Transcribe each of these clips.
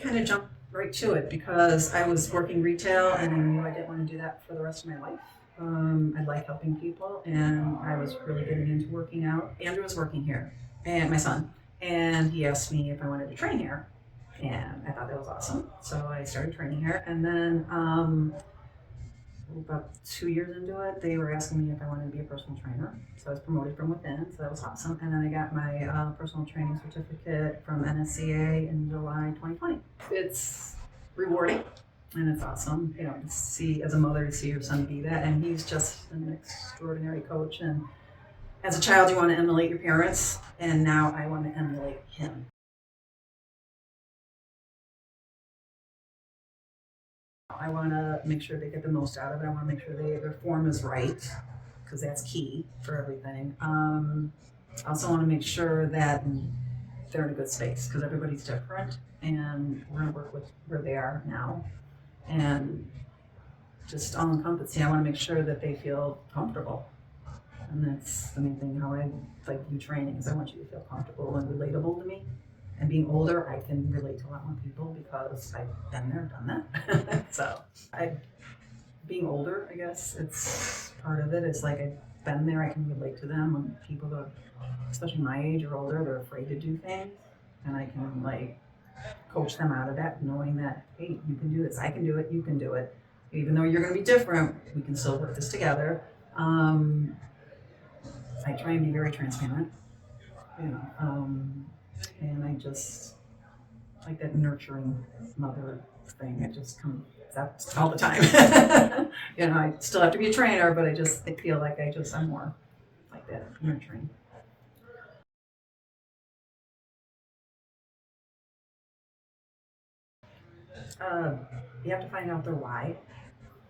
kind of jumped right to it because I was working retail and I knew I didn't want to do that for the rest of my life. I like helping people, and I was really getting into working out. Andrew was working here, and my son, and he asked me if I wanted to train here, and I thought that was awesome. So I started training here, and then about 2 years into it, they were asking me if I wanted to be a personal trainer. So I was promoted from within, so that was awesome. And then I got my personal training certificate from NSCA in July 2020. It's rewarding and it's awesome, you know, to see as a mother to see your son be that. And he's just an extraordinary coach. And as a child, you want to emulate your parents, and now I want to emulate him. I want to make sure they get the most out of it. I want to make sure their form is right because that's key for everything. I also want to make sure that they're in a good space because everybody's different, and we're going to work with where they are now, and just all encompassing. I want to make sure that they feel comfortable, and that's the main thing. How I like do training is I want you to feel comfortable and relatable to me. And being older, I can relate to a lot more people because I've been there, done that. So, being older, I guess it's part of it. It's like I've been there. I can relate to them when people are, especially my age or older, they're afraid to do things, and I can like coach them out of that, knowing that hey, you can do this. I can do it. You can do it. Even though you're going to be different, we can still work this together. I try and be very transparent, you know, and I just like that nurturing mother thing. It just comes out all the time. You know, I still have to be a trainer, but I feel like I'm more like that nurturing. Uh, you have to find out their why,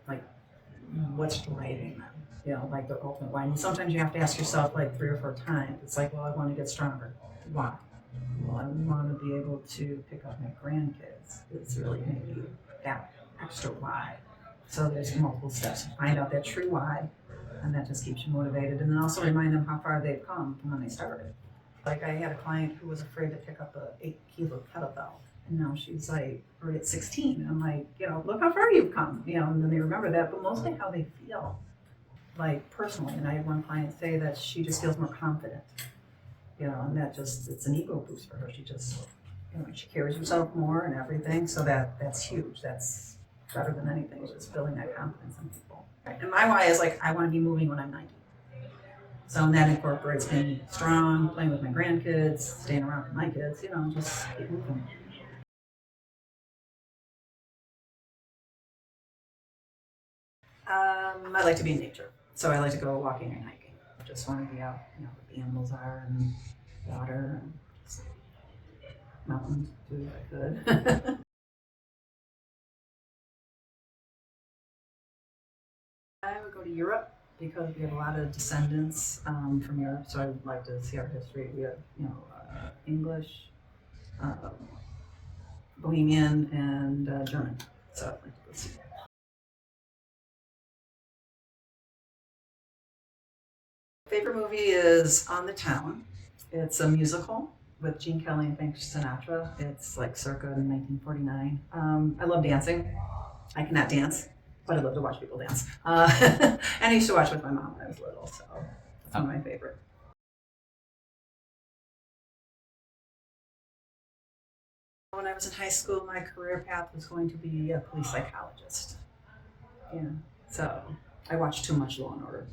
like what's driving them. You know, like the ultimate why. And sometimes you have to ask yourself like 3 or 4 times. It's like, well, I want to get stronger. Why? Well, I want to be able to pick up my grandkids. It's really maybe that extra why. So there's multiple steps to find out that true why, and that just keeps you motivated. And then also remind them how far they've come from when they started. Like I had a client who was afraid to pick up a 8 kilo kettlebell, and now she's like already at 16. And I'm like, you know, look how far you've come. You know, and then they remember that, but mostly how they feel, like personally. And I had one client say that she just feels more confident. You know, and that just it's an ego boost for her. She just she carries herself more and everything. So that's huge. That's better than anything. Just building that confidence in people. Right. And my why is like I want to be moving when I'm 90. So that incorporates being strong, playing with my grandkids, staying around with my kids. You know, just keep moving. I like to be in nature. So I like to go walking and hiking. Just want to be out, you know, where the animals are and water and just mountains too if I could. I would go to Europe because we have a lot of descendants from Europe, so I would like to see our history. We have, English, uh, Bohemian, and German. So I'd like to go see that. Favorite movie is On the Town. It's a musical with Gene Kelly and Frank Sinatra. It's like circa 1949. I love dancing. I cannot dance, but I love to watch people dance. And I used to watch with my mom when I was little, so that's one of my favorite. When I was in high school, my career path was going to be a police psychologist. Yeah, so I watched too much Law and Order.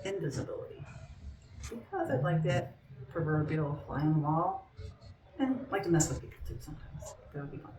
Invisibility, because I like that proverbial fly on the wall, and like to mess with people too sometimes. That would be fun.